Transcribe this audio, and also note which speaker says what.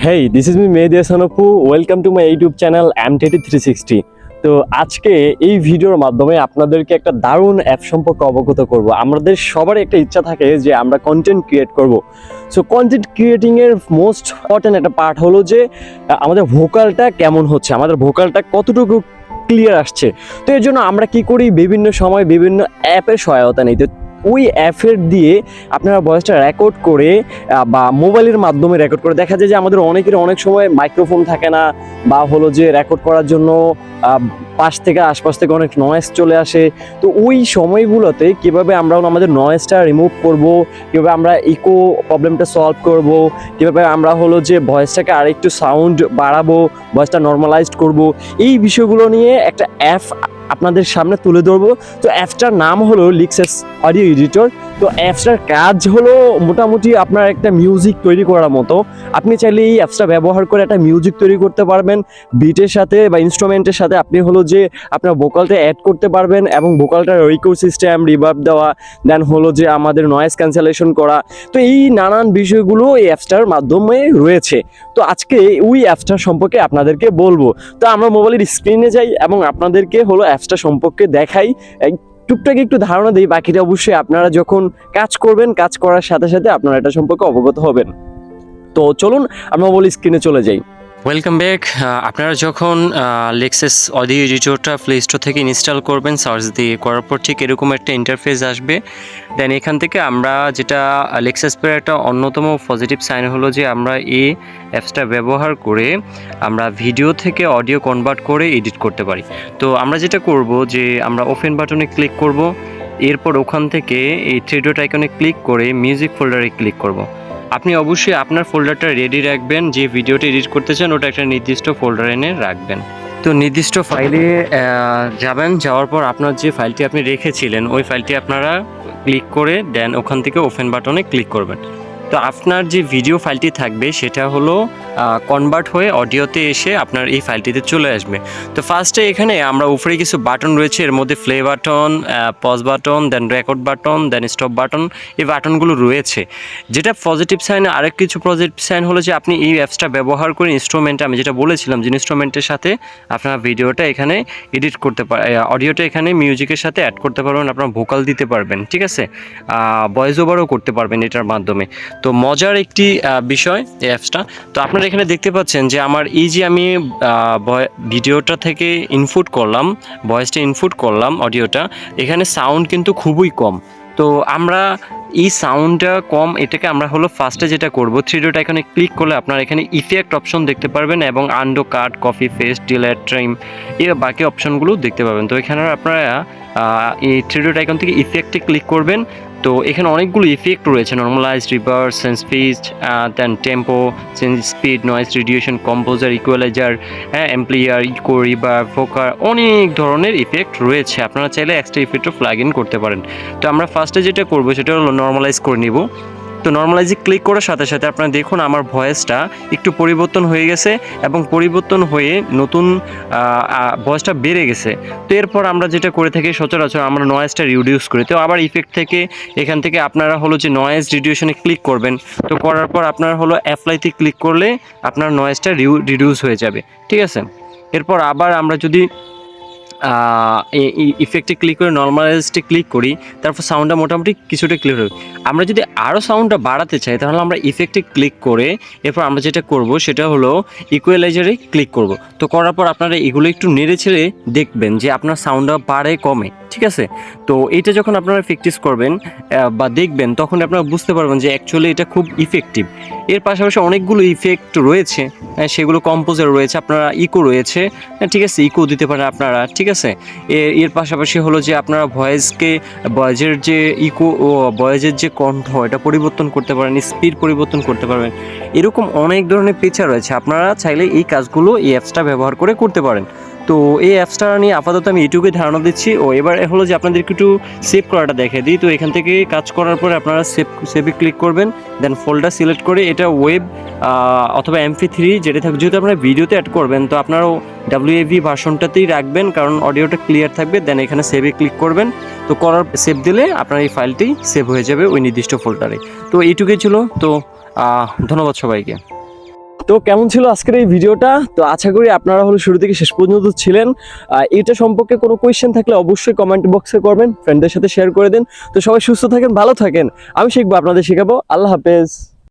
Speaker 1: Hey, this is me Mehedi Hasan. Welcome to my YouTube channel Mehedi 360. তো আজকে এই ভিডিওর মাধ্যমে আপনাদেরকে একটা দারুণ অ্যাপ সম্পর্কে অবগত করব। আমাদের সবারই একটা ইচ্ছা থাকে যে আমরা কন্টেন্ট ক্রিয়েট করব। সো কন্টেন্ট ক্রিয়েটিং এর মোস্ট ইম্পর্টেন্ট একটা পার্ট হলো যে আমাদের ভোকালটা কেমন হচ্ছে, আমাদের ভোকালটা কতটুকু ক্লিয়ার আসছে। তো এর জন্য আমরা কি করি, বিভিন্ন সময় বিভিন্ন অ্যাপের সহায়তা নিই। তো ওই অ্যাপের দিয়ে আপনারা ভয়েসটা রেকর্ড করে বা মোবাইলের মাধ্যমে রেকর্ড করে, দেখা যায় যে আমাদের অনেকের অনেক সময় মাইক্রোফোন থাকে না, বা হলো যে রেকর্ড করার জন্য আশপাশ থেকে অনেক নয়েজ চলে আসে। তো ওই সময়গুলোতে কীভাবে আমরা আমাদের নয়েজটা রিমুভ করব, কীভাবে আমরা ইকো প্রবলেমটা সলভ করব, কীভাবে আমরা হলো যে ভয়েসটাকে আরেকটু সাউন্ড বাড়াবো, ভয়েসটা নর্মালাইজড করব, এই বিষয়গুলো নিয়ে একটা অ্যাপ আপনাদের সামনে তুলে ধরবো। তো অ্যাপটার নাম হলো Lexis অডিও এডিটর। তো অ্যাপসটার কাজ হলো মোটামুটি আপনার একটা মিউজিক তৈরি করার মতো। আপনি চাইলে এই অ্যাপসটা ব্যবহার করে একটা মিউজিক তৈরি করতে পারবেন, বিটের সাথে বা ইনস্ট্রুমেন্টের সাথে আপনি হলো যে আপনার ভোকালটা অ্যাড করতে পারবেন, এবং ভোকালটার রিকর্ড সিস্টেম, রিভার্ব দেওয়া, দেন হলো যে আমাদের নয়েজ ক্যান্সেলেশন করা। তো এই নানান বিষয়গুলো এই অ্যাপসটার মাধ্যমে রয়েছে। তো আজকে ওই অ্যাপসটার সম্পর্কে আপনাদেরকে বলবো। তো আমরা মোবাইলের স্ক্রিনে যাই এবং আপনাদেরকে হলো অ্যাপসটা সম্পর্কে দেখাই, টুকটাক একটু ধারণা দিই। বাকিটা অবশ্যই আপনারা যখন কাজ করবেন, কাজ করার সাথে সাথে আপনারা এটা সম্পর্কে অবগত হবেন। তো চলুন আমরা মোবাইল স্ক্রিনে চলে যাই।
Speaker 2: Welcome back. আপনারা যখন লেক্সিস অডিও এডিটরটা প্লে স্টোর থেকে ইনস্টল করবেন, সার্চ দিয়ে করার পর ঠিক এরকম একটা ইন্টারফেস আসবে। দেন এখান থেকে আমরা যেটা লেক্সিসের একটা অন্যতম পজিটিভ সাইন হলো যে আমরা এই অ্যাপসটা ব্যবহার করে আমরা ভিডিও থেকে অডিও কনভার্ট করে এডিট করতে পারি। তো আমরা যেটা করব যে আমরা ওপেন বাটনে ক্লিক করব, এরপর ওখান থেকে এই থ্রি ডট আইকনে ক্লিক করে মিউজিক ফোল্ডারে ক্লিক করব। আপনি অবশ্যই আপনার ফোল্ডারটা রেডি রাখবেন, যে ভিডিওটা এডিট করতে চান ওটা একটা নির্দিষ্ট ফোল্ডার এনে রাখবেন। তো নির্দিষ্ট ফাইলে যাবেন, যাওয়ার পর আপনার যে ফাইলটি আপনি রেখেছিলেন ওই ফাইলটি আপনারা ক্লিক করে দেন ওখান থেকে ওপেন বাটনে ক্লিক করবেন। তো আপনার যে ভিডিও ফাইলটি থাকবে সেটা হলো কনভার্ট হয়ে অডিওতে এসে আপনার এই ফাইলটিতে চলে আসবে। তো ফার্স্টে এখানে আমরা উপরে কিছু বাটন রয়েছে, এর মধ্যে প্লে বাটন, পজ বাটন, দেন রেকর্ড বাটন, দেন স্টপ বাটন, এই বাটনগুলো রয়েছে। যেটা পজিটিভ সাইন, আরেক কিছু পজিটিভ সাইন হলো যে আপনি এই অ্যাপসটা ব্যবহার করে ইনস্ট্রুমেন্টে, আমি যেটা বলেছিলাম যে ইনস্ট্রুমেন্টের সাথে আপনার ভিডিওটা এখানে এডিট করতে পারেন, অডিওটা এখানে মিউজিকের সাথে অ্যাড করতে পারবেন, আপনার ভোকাল দিতে পারবেন, ঠিক আছে, ভয়েস ওভারও করতে পারবেন এটার মাধ্যমে। তো মজার একটি বিষয় এই অ্যাপসটা। তো আপনারা এখানে দেখতে পাচ্ছেন যে আমার এই যে আমি ভিডিওটা থেকে ইনপুট করলাম, ভয়েসটা ইনপুট করলাম, অডিওটা, এখানে সাউন্ড কিন্তু খুবই কম। তো আমরা এই সাউন্ডটা কম, এটাকে আমরা হলো ফার্স্টে যেটা করব, থ্রি ডট আইকনে ক্লিক করলে আপনারা এখানে ইফেক্ট অপশন দেখতে পারবেন, এবং আন্ডো, কাট, কপি, পেস্ট, ডিলেট, ট্রিম, এই বাকি অপশনগুলো দেখতে পাবেন। তো এখানে আপনারা এই থ্রি ডট আইকন থেকে ইফেক্টে ক্লিক করবেন। তো এখানে অনেকগুলো ইফেক্ট রয়েছে, normalize, reverse, sense speed, then tempo, sense speed, noise reduction, composer, equalizer, amplifier, echo, reverb, ফোকার, অনেক ধরনের ইফেক্ট রয়েছে। আপনারা চাইলে এক্সট্রা ইফেক্টও প্লাগ ইন করতে পারেন। তো আমরা ফার্স্টে যেটা করবো সেটা হলো নর্মালাইজ করে নিব। তো নর্মালাইজে ক্লিক করার সাথে সাথে আপনারা দেখুন আমার ভয়েসটা একটু পরিবর্তন হয়ে গেছে, এবং পরিবর্তন হয়ে নতুন ভয়েসটা বেড়ে গেছে। তো এরপর আমরা যেটা করে থাকি সচরাচর আমরা নয়েজটা রিডিউস করি। তো আবার ইফেক্ট থেকে এখান থেকে আপনারা হলো যে নয়েজ রিডিউশনে ক্লিক করবেন। তো করার পর আপনারা হলো অ্যাপ্লাইতে ক্লিক করলে আপনার নয়েজটা রিডিউস হয়ে যাবে, ঠিক আছে। এরপর আবার আমরা যদি ইফেক্টে ক্লিক করে নর্মালাইজে ক্লিক করি, তারপর সাউন্ডটা মোটামুটি কিছুটা ক্লিয়ার হবে। আমরা যদি আরও সাউন্ডটা বাড়াতে চাই তাহলে আমরা ইফেক্টে ক্লিক করে এরপর আমরা যেটা করব সেটা হলো ইকুয়ালাইজারে ক্লিক করব। তো করার পর আপনারা এগুলো একটু নেড়ে ছেড়ে দেখবেন যে আপনার সাউন্ডটা বাড়ে কমে, ঠিক আছে। তো এইটা যখন আপনারা প্র্যাকটিস করবেন বা দেখবেন তখন আপনারা বুঝতে পারবেন যে অ্যাকচুয়ালি এটা খুব ইফেক্টিভ। এর পাশাপাশি অনেকগুলো ইফেক্ট রয়েছে, সেগুলো কম্পোজার রয়েছে, আপনারা ইকো রয়েছে, ঠিক আছে, ইকো দিতে পারেন আপনারা, ঠিক আছে। এর পাশাপাশি হলো যে আপনারা ভয়েসের যে ইকো ও ভয়েসের যে কণ্ঠ এটা পরিবর্তন করতে পারেন, স্পিড পরিবর্তন করতে পারবেন। এরকম অনেক ধরনের ফিচার রয়েছে, আপনারা চাইলে এই কাজগুলো এই অ্যাপসটা ব্যবহার করে করতে পারেন। তো এই অ্যাপসটা নিয়ে আপাতত আমি ইউটিউবে ধারণা দিচ্ছি। এবার হলো যে আপনাদেরকে একটু সেভ করাটা দেখিয়ে দিই। তো এখান থেকে কাজ করার পরে আপনারা সেভে ক্লিক করবেন, দেন ফোল্ডার সিলেক্ট করে এটা ওয়েব অথবা MP3 যেটা থাকবে, যেহেতু আপনারা ভিডিওতে অ্যাড করবেন তো আপনারাও WAV ভার্সনটাতেই রাখবেন, কারণ অডিওটা ক্লিয়ার থাকবে। দেন এখানে সেভে ক্লিক করবেন। তো করার সেভ দিলে আপনার এই ফাইলটি সেভ হয়ে যাবে ওই নির্দিষ্ট ফোল্ডারে। তো এইটুকুই ছিল। তো ধন্যবাদ সবাইকে।
Speaker 1: তো কেমন ছিল আজকের এই ভিডিওটা? তো আশা করি আপনারা হলো শুরু থেকে শেষ পর্যন্ত ছিলেন। এটা সম্পর্কে কোনো কোয়েশ্চেন থাকলে অবশ্যই কমেন্ট বক্সে করবেন, ফ্রেন্ডদের সাথে শেয়ার করে দিন। তো সবাই সুস্থ থাকেন, ভালো থাকেন, আমি শিখবো, আপনাদের শেখাবো। আল্লাহ হাফেজ।